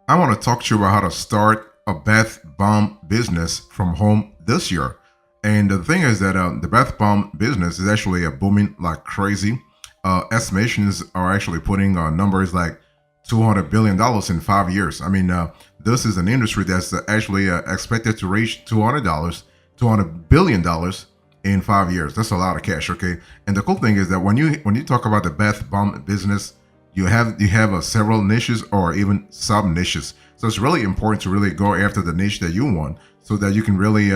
I want to talk to you about how to start a bath bomb business from home this year. And the thing is that the bath bomb business is actually booming like crazy. Estimations are actually putting numbers like $200 billion in 5 years. I mean, this is an industry that's actually expected to reach $200 billion in 5 years. That's a lot of cash, okay? And the cool thing is that when you talk about the bath bomb business, you have several niches or even sub niches. So it's really important to really go after the niche that you want, so that you can really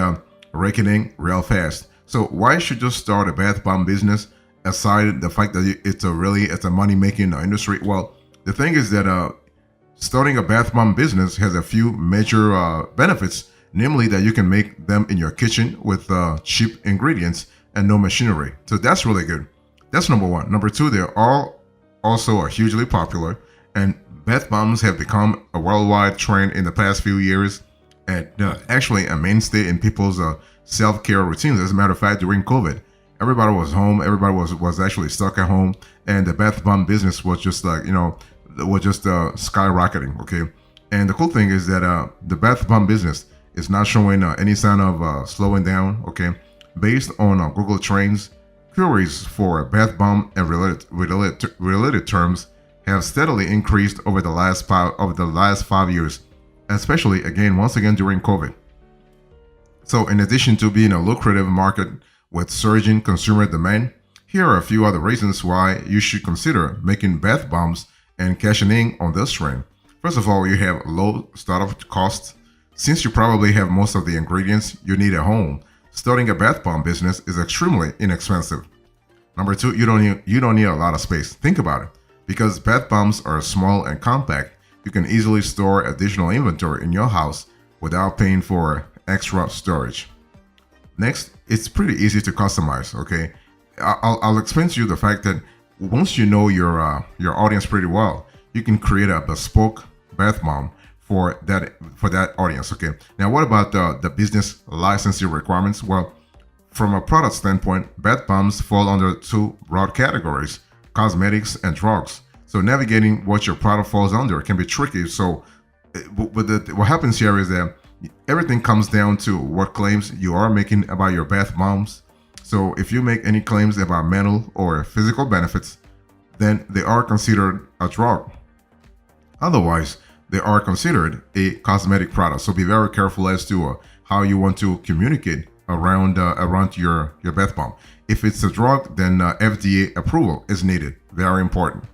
rake it in real fast. So why should you start a bath bomb business? Aside the fact that it's a money making industry. Well, the thing is that starting a bath bomb business has a few major benefits, namely that you can make them in your kitchen with cheap ingredients and no machinery. So that's really good. That's number one. Number two, they're all also are hugely popular, and bath bombs have become a worldwide trend in the past few years, and actually a mainstay in people's self-care routines. As a matter of fact, during COVID, everybody was home, everybody was actually stuck at home, and the bath bomb business was just skyrocketing. Okay, and the cool thing is that the bath bomb business is not showing any sign of slowing down. Okay, based on Google Trends, queries for bath bomb and related terms have steadily increased over the last 5 years, especially once again during COVID. So, in addition to being a lucrative market with surging consumer demand, here are a few other reasons why you should consider making bath bombs and cashing in on this trend. First of all, you have low startup costs. Since you probably have most of the ingredients you need at home, starting a bath bomb business is extremely inexpensive. Number two, you don't need a lot of space. Think about it. Because bath bombs are small and compact, you can easily store additional inventory in your house without paying for extra storage. Next, it's pretty easy to customize. Okay, I'll explain to you the fact that once you know your audience pretty well, you can create a bespoke bath bomb for that audience. Okay, now what about the business licensing requirements? Well, from a product standpoint, bath bombs fall under two broad categories: cosmetics and drugs. So navigating what your product falls under can be tricky. So what happens here is that everything comes down to what claims you are making about your bath bombs. So if you make any claims about mental or physical benefits, then they are considered a drug. Otherwise, they are considered a cosmetic product. So be very careful as to how you want to communicate around your bath bomb. If it's a drug, then FDA approval is needed. Very important.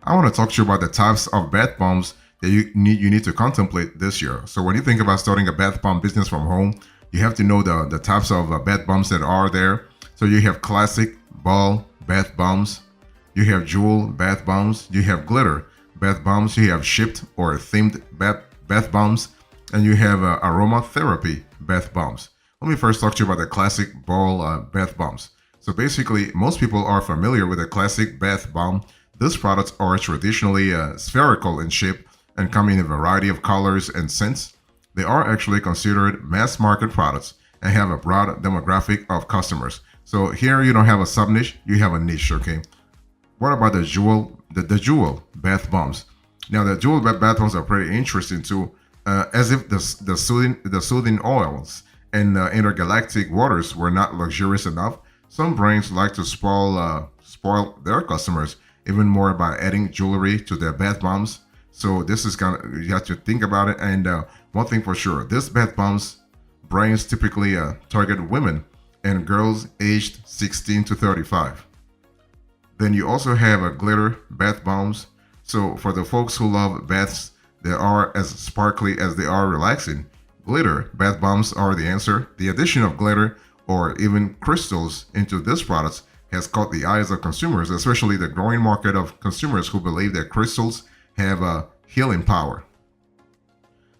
I want to talk to you about the types of bath bombs that you need to contemplate this year. So when you think about starting a bath bomb business from home, you have to know the types of bath bombs that are there. So you have classic ball bath bombs, you have jewel bath bombs, you have glitter bath bombs, you have shipped or themed bath bombs, and you have aromatherapy bath bombs. Let me first talk to you about the classic ball bath bombs. So basically, most people are familiar with a classic bath bomb. These products are traditionally spherical in shape and come in a variety of colors and scents. They are actually considered mass market products and have a broad demographic of customers. So here you don't have a sub niche, you have a niche. Okay. What about the jewel bath bombs? Now the jewel bath bombs are pretty interesting too, as if the soothing oils and intergalactic waters were not luxurious enough. Some brands like to spoil their customers even more by adding jewelry to their bath bombs. So this is you have to think about it. And one thing for sure, this bath bombs brands typically target women and girls aged 16 to 35. Then you also have a glitter bath bombs. So for the folks who love baths that are as sparkly as they are relaxing, glitter bath bombs are the answer. The addition of glitter or even crystals into these products has caught the eyes of consumers, especially the growing market of consumers who believe that crystals have a healing power.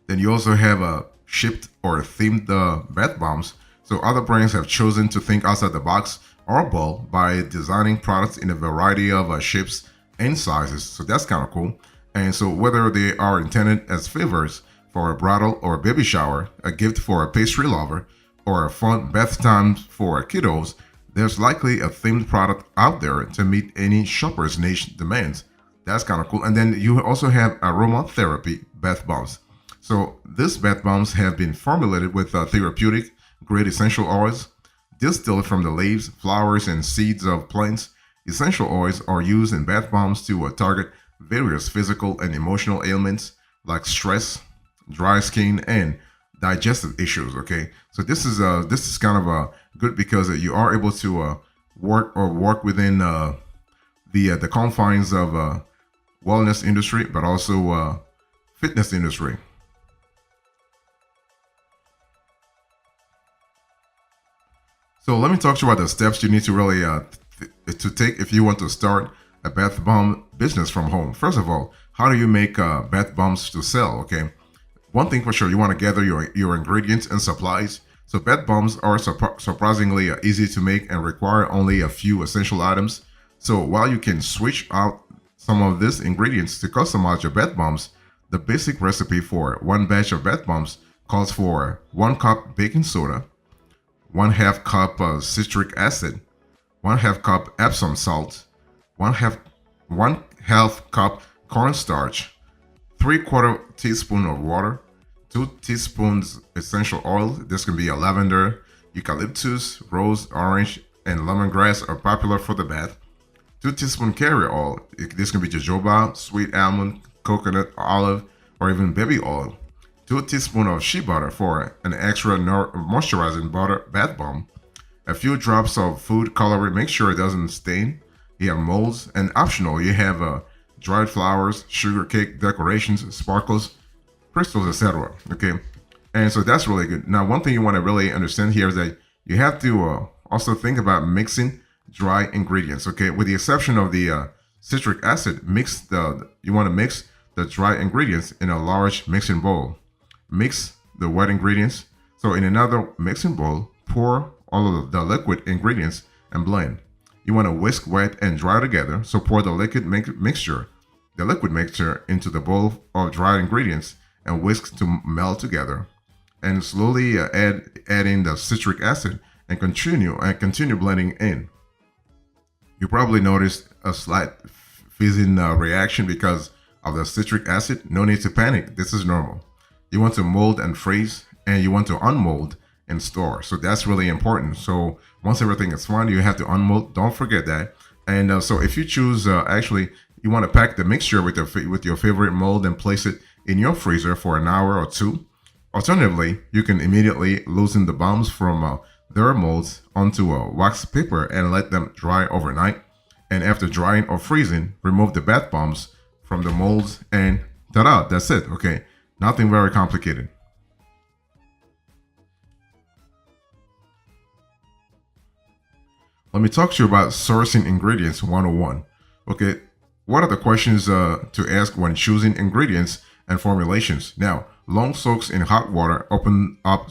Then you also have a shipped or themed bath bombs. So other brands have chosen to think outside the box or bold by designing products in a variety of shapes and sizes. So that's kind of cool. And so whether they are intended as favors for a bridal or baby shower, a gift for a pastry lover, or a fun bath time for kiddos, There's likely a themed product out there to meet any shopper's niche demands. That's kind of cool. And then you also have aromatherapy bath bombs. So these bath bombs have been formulated with therapeutic grade essential oils distilled from the leaves, flowers, and seeds of plants. Essential oils are used in bath bombs to target various physical and emotional ailments like stress, dry skin, and digestive issues. Okay, so this is kind of good because you are able to work within the confines of wellness industry, but also fitness industry. So let me talk to you about the steps you need to really to take if you want to start a bath bomb business from home. First of all, how do you make bath bombs to sell? Okay, one thing for sure, you want to gather your ingredients and supplies. So bath bombs are surprisingly easy to make and require only a few essential items. So while you can switch out some of these ingredients to customize your bath bombs, the basic recipe for one batch of bath bombs calls for 1 cup baking soda, 1/2 cup citric acid, 1/2 cup Epsom salt, one half cup cornstarch, 3/4 teaspoon of water, 2 teaspoons essential oil. This can be a lavender, eucalyptus, rose, orange, and lemongrass are popular for the bath. 2 teaspoon carrier oil. This can be jojoba, sweet almond, coconut, olive, or even baby oil. 2 teaspoon of shea butter for an extra moisturizing butter bath bomb. A few drops of food coloring. Make sure it doesn't stain. You have molds, and optional, you have dried flowers, sugar cake decorations, sparkles, crystals, etc. Okay, and so that's really good. Now, one thing you want to really understand here is that you have to also think about mixing dry ingredients. Okay, with the exception of the citric acid, you want to mix the dry ingredients in a large mixing bowl. Mix the wet ingredients. So in another mixing bowl, pour all of the liquid ingredients and blend. You want to whisk wet and dry together. So pour the liquid mixture into the bowl of dried ingredients and whisk to melt together. And slowly add in the citric acid and continue blending in. You probably noticed a slight fizzing reaction because of the citric acid. No need to panic. This is normal. You want to mold and freeze, and you want to unmold and store. So that's really important. So once everything is fine, you have to unmold. Don't forget that. And so if you choose, actually, you want to pack the mixture with your favorite mold and place it in your freezer for an hour or two. Alternatively, you can immediately loosen the bombs from their molds onto a wax paper and let them dry overnight. And after drying or freezing, remove the bath bombs from the molds and ta-da, that's it. Okay, nothing very complicated. Let me talk to you about sourcing ingredients 101. Okay, what are the questions to ask when choosing ingredients and formulations? Now, long soaks in hot water open up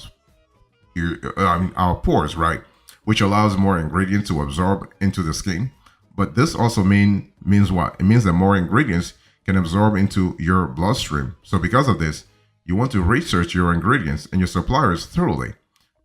our pores, right? Which allows more ingredient to absorb into the skin. But this also means what? It means that more ingredients can absorb into your bloodstream. So because of this, you want to research your ingredients and your suppliers thoroughly,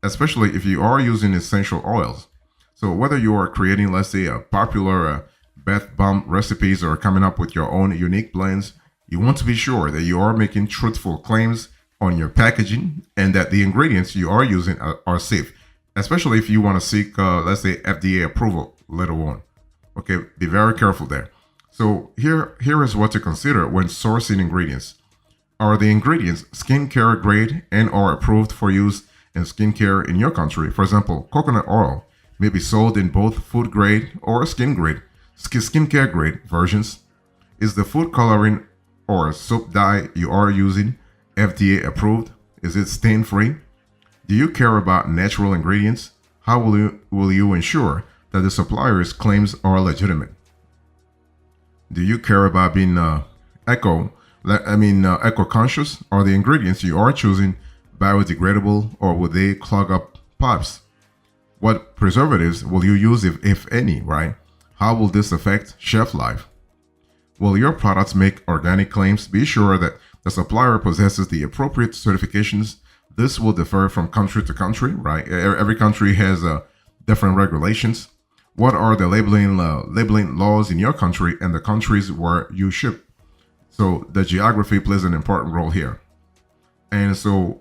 especially if you are using essential oils. So whether you are creating, let's say, a popular bath bomb recipes or coming up with your own unique blends, you want to be sure that you are making truthful claims on your packaging and that the ingredients you are using are safe, especially if you want to seek, let's say, FDA approval later on. Okay, be very careful there. So here is what to consider when sourcing ingredients. Are the ingredients skincare grade and are approved for use in skincare in your country? For example, coconut oil may be sold in both food grade or skincare grade versions. Is the food coloring or soap dye you are using FDA approved? Is it stain free? Do you care about natural ingredients? How will you ensure that the supplier's claims are legitimate? Do you care about being eco-conscious? Are the ingredients you are choosing biodegradable or will they clog up pipes? What preservatives will you use if any, right? How will this affect shelf life? Will your products make organic claims? Be sure that the supplier possesses the appropriate certifications. This will differ from country to country, right? Every country has different regulations. what are the labeling laws in your country and the countries where you ship. So the geography plays an important role here. And so,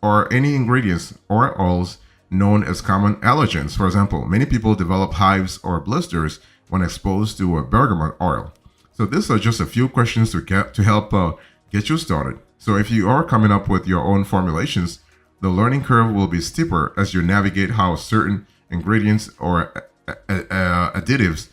are any ingredients or oils known as common allergens? For example, many people develop hives or blisters when exposed to a bergamot oil. So these are just a few questions to help get you started. So if you are coming up with your own formulations, the learning curve will be steeper as you navigate how certain ingredients or additives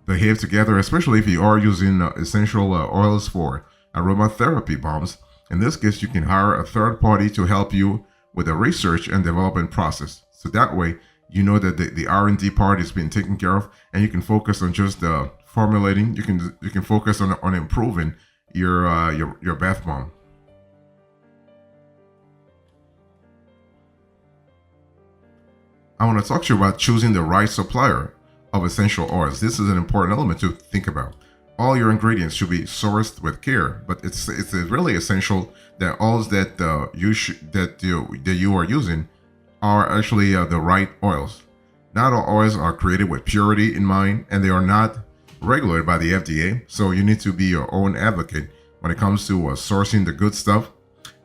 behave together, especially if you are using essential oils for aromatherapy bombs. In this case, you can hire a third party to help you with the research and development process. So that way, you know that the R&D part is being taken care of, and you can focus on just formulating. You can focus on improving your bath bomb. I want to talk to you about choosing the right supplier of essential oils. This is an important element to think about. All your ingredients should be sourced with care, but it's really essential that oils that you are using are actually the right oils. Not all oils are created with purity in mind, and they are not regulated by the FDA. So you need to be your own advocate when it comes to sourcing the good stuff.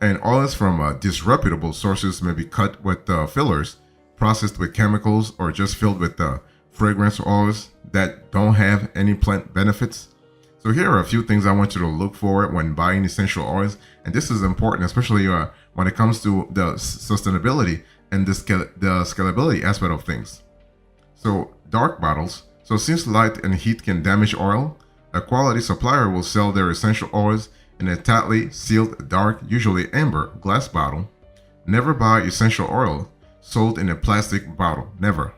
And oils from disreputable sources may be cut with fillers, processed with chemicals, or just filled with fragrance oils that don't have any plant benefits. So here are a few things I want you to look for when buying essential oils, and this is important, especially when it comes to the sustainability and the scalability aspect of things. So dark bottles. So since light and heat can damage oil, a quality supplier will sell their essential oils in a tightly sealed, dark, usually amber, glass bottle. Never buy essential oil sold in a plastic bottle. Never.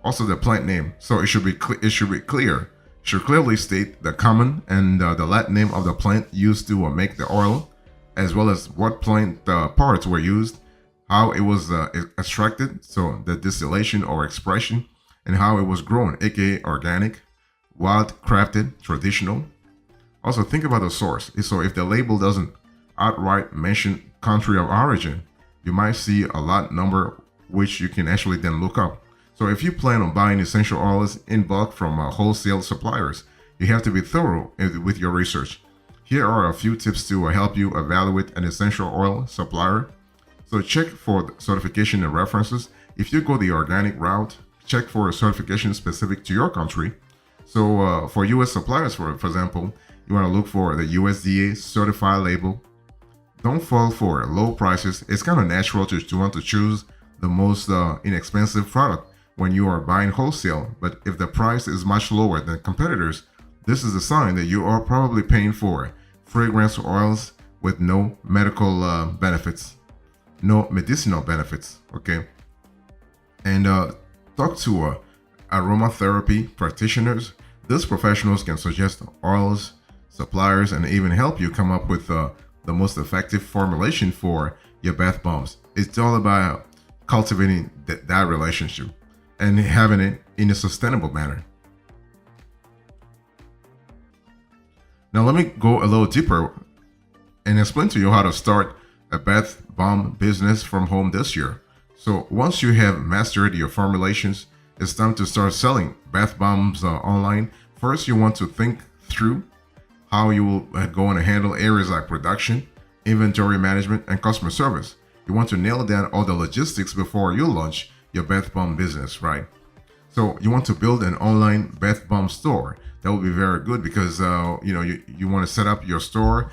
Also, the plant name. So it should be clear. Should clearly state the common and the Latin name of the plant used to make the oil, as well as what plant parts were used, how it was extracted, so the distillation or expression, and how it was grown, aka organic, wild, crafted, traditional. Also, think about the source. So if the label doesn't outright mention country of origin, you might see a lot number which you can actually then look up. So if you plan on buying essential oils in bulk from wholesale suppliers, you have to be thorough with your research. Here are a few tips to help you evaluate an essential oil supplier. So check for certification and references. If you go the organic route, check for a certification specific to your country. So for US suppliers, for example, you want to look for the USDA certified label. Don't fall for low prices. It's kind of natural to want to choose the most inexpensive product when you are buying wholesale, but if the price is much lower than competitors, this is a sign that you are probably paying for fragrance oils with no medical benefits, no medicinal benefits, okay? And talk to aromatherapy practitioners. These professionals can suggest oils, suppliers, and even help you come up with the most effective formulation for your bath bombs. It's all about cultivating that relationship and having it in a sustainable manner. Now let me go a little deeper and explain to you how to start a bath bomb business from home this year. So once you have mastered your formulations, it's time to start selling bath bombs online. First, you want to think through how you will go and handle areas like production, inventory management, and customer service. You want to nail down all the logistics before you launch your bath bomb business, right? So you want to build an online bath bomb store. That will be very good because you want to set up your store.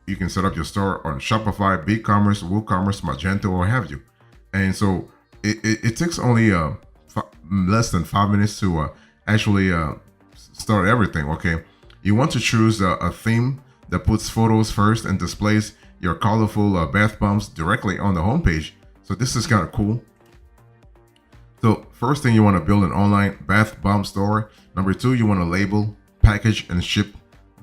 You can set up your store on Shopify, BigCommerce, WooCommerce, Magento, or have you. And so it takes only less than 5 minutes to actually start everything. Okay, you want to choose a theme that puts photos first and displays your colorful bath bombs directly on the homepage. So this is kind of cool. So first thing, you want to build an online bath bomb store. Number two, you want to label, package, and ship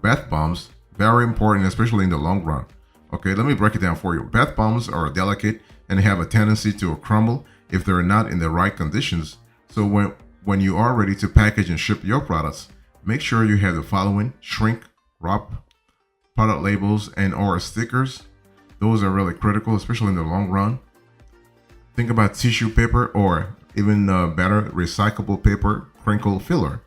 bath bombs. Very important, especially in the long run. Okay, let me break it down for you. Bath bombs are delicate and have a tendency to crumble if they're not in the right conditions. So when you are ready to package and ship your products, make sure you have the following: shrink wrap, product labels, and or stickers. Those are really critical, especially in the long run. Think about tissue paper or even better, recyclable paper, crinkle filler.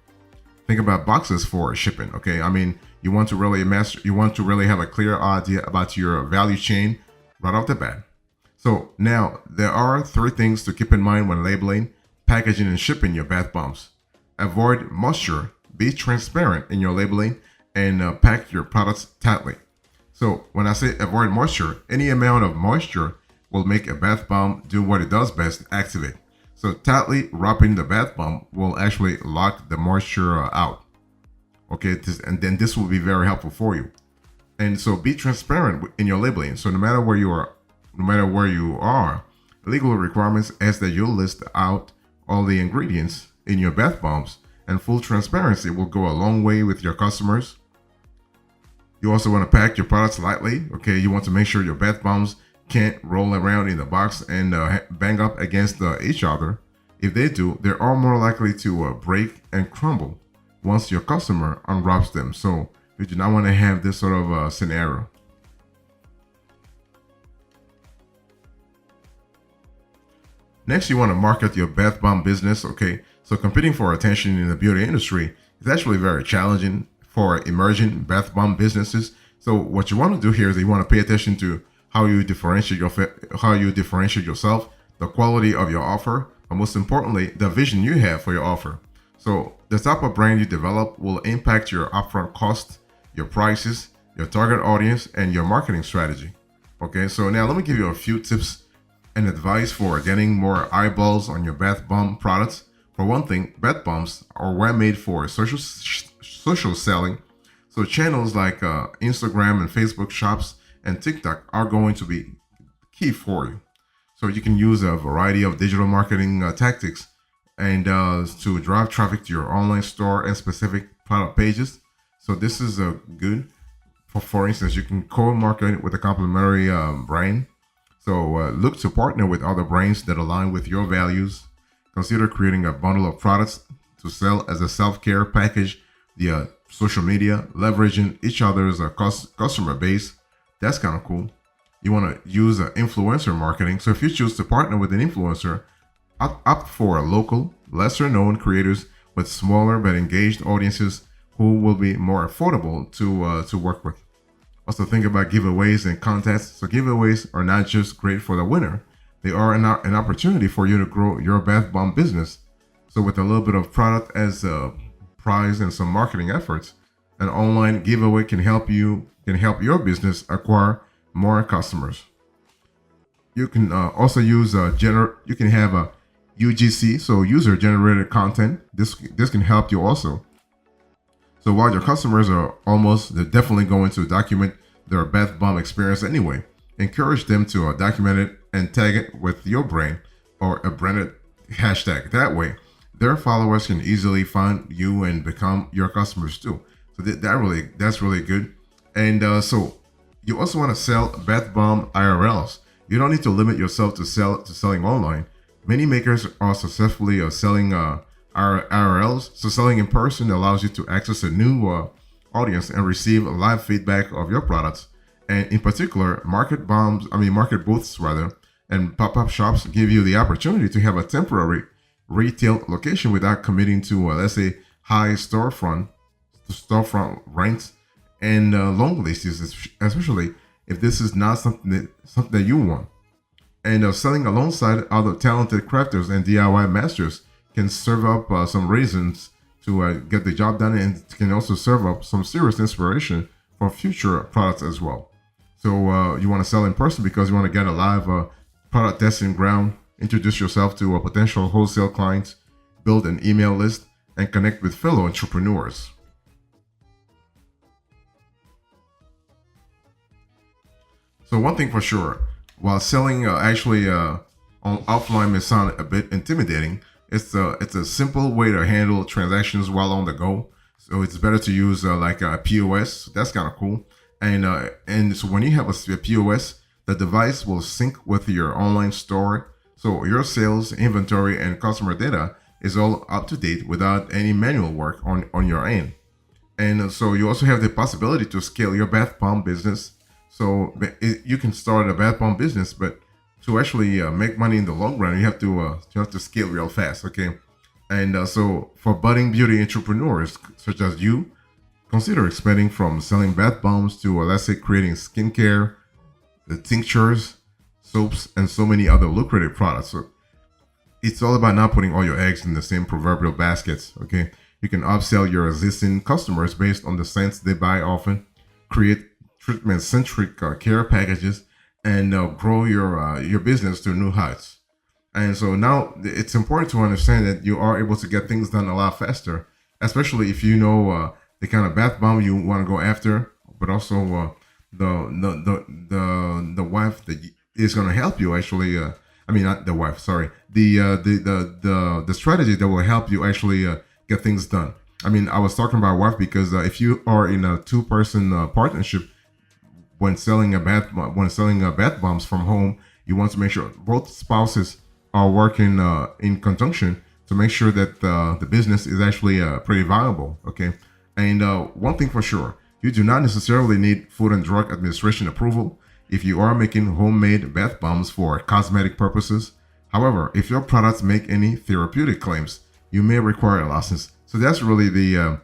Think about boxes for shipping. Okay, I mean, you want to really master, you want to really have a clear idea about your value chain right off the bat. So now there are three things to keep in mind when labeling, packaging, and shipping your bath bombs. Avoid moisture, be transparent in your labeling, and pack your products tightly. So when I say avoid moisture, any amount of moisture will make a bath bomb do what it does best, activate. So tightly wrapping the bath bomb will actually lock the moisture out. Okay, and then this will be very helpful for you. And so be transparent in your labeling. So no matter where you are, legal requirements ask that you list out all the ingredients in your bath bombs, and full transparency will go a long way with your customers. You also want to pack your products lightly. Okay, you want to make sure your bath bombs can't roll around in the box and bang up against each other. If they do, they are more likely to break and crumble once your customer unwraps them. So you do not want to have this sort of scenario. Next, you want to market your bath bomb business. Okay, so competing for attention in the beauty industry is actually very challenging for emerging bath bomb businesses. So what you want to do here is you want to pay attention to how you differentiate yourself, the quality of your offer, but most importantly, the vision you have for your offer. So the type of brand you develop will impact your upfront cost, your prices, your target audience, and your marketing strategy. Okay, so now let me give you a few tips and advice for getting more eyeballs on your bath bomb products. For one thing, bath bombs are well made for social selling. So channels like Instagram and Facebook shops and TikTok are going to be key for you. So you can use a variety of digital marketing tactics and to drive traffic to your online store and specific product pages. So this is good. For instance, you can co-market with a complementary brand. So look to partner with other brands that align with your values. Consider creating a bundle of products to sell as a self-care package via social media, leveraging each other's customer base. That's kind of cool. You want to use influencer marketing. So if you choose to partner with an influencer, opt for local, lesser known creators with smaller but engaged audiences who will be more affordable to work with. Also think about giveaways and contests. So giveaways are not just great for the winner. They are an opportunity for you to grow your bath bomb business. So with a little bit of product as a prize and some marketing efforts, an online giveaway can help your business acquire more customers. You can also use you can have a UGC, so user generated content. This can help you also. So while your customers they're definitely going to document their bath bomb experience anyway, encourage them to document it and tag it with your brand or a branded hashtag. That way, their followers can easily find you and become your customers too. So that's really good. And so you also want to sell bath bomb IRLs. You don't need to limit yourself to selling online. Many makers are successfully selling IRLs. So selling in person allows you to access a new audience and receive live feedback of your products. And in particular, market booths and pop-up shops give you the opportunity to have a temporary retail location without committing to let's say high storefront rents and long leases, especially if this is not something that you want. And selling alongside other talented crafters and DIY masters can serve up some reasons to get the job done, and can also serve up some serious inspiration for future products as well. So you want to sell in person because you want to get a live product testing ground, introduce yourself to potential wholesale clients, build an email list, and connect with fellow entrepreneurs. So one thing for sure, while selling on offline may sound a bit intimidating, it's a simple way to handle transactions while on the go. So it's better to use like a POS. That's kind of cool. And so when you have a POS, the device will sync with your online store. So your sales, inventory, and customer data is all up to date without any manual work on your end. And so you also have the possibility to scale your bath bomb business. So you can start a bath bomb business, but to actually make money in the long run, you have to scale real fast. Okay, And so for budding beauty entrepreneurs such as you, consider expanding from selling bath bombs to, let's say, creating skincare, the tinctures, soaps, and so many other lucrative products. So it's all about not putting all your eggs in the same proverbial baskets. Okay, you can upsell your existing customers based on the scents they buy often, create treatment-centric care packages, and grow your business to new heights. And so now it's important to understand that you are able to get things done a lot faster, especially if you know the kind of bath bomb you want to go after, but also the wife that is going to help you actually. I mean, not the wife. Sorry, the strategy that will help you actually get things done. I mean, I was talking about wife because if you are in a two-person partnership when selling bath bombs from home, you want to make sure both spouses are working in conjunction to make sure that the business is actually pretty viable. Okay, and one thing for sure, you do not necessarily need Food and Drug Administration approval if you are making homemade bath bombs for cosmetic purposes. However, if your products make any therapeutic claims, you may require a license. So that's really the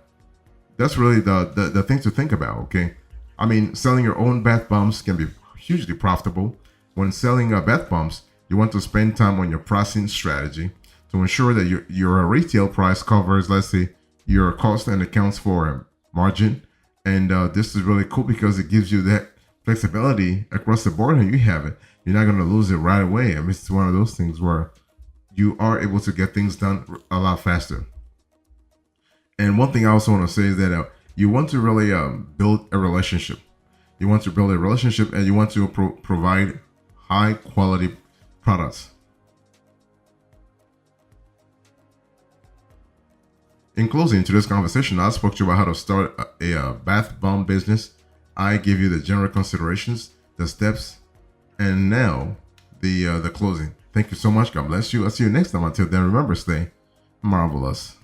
thing to think about. Okay, I mean, selling your own bath bombs can be hugely profitable. When selling bath bombs, you want to spend time on your pricing strategy to ensure that your retail price covers, let's say, your cost and accounts for margin. And this is really cool because it gives you that flexibility across the board, and you have it. You're not going to lose it right away. I mean, it's one of those things where you are able to get things done a lot faster. And one thing I also want to say is that you want to really build a relationship. You want to build a relationship, and you want to provide high quality products. In closing to this conversation, I spoke to you about how to start a bath bomb business. I give you the general considerations, the steps, and now the closing. Thank you so much. God bless you. I'll see you next time. Until then, remember, stay marvelous.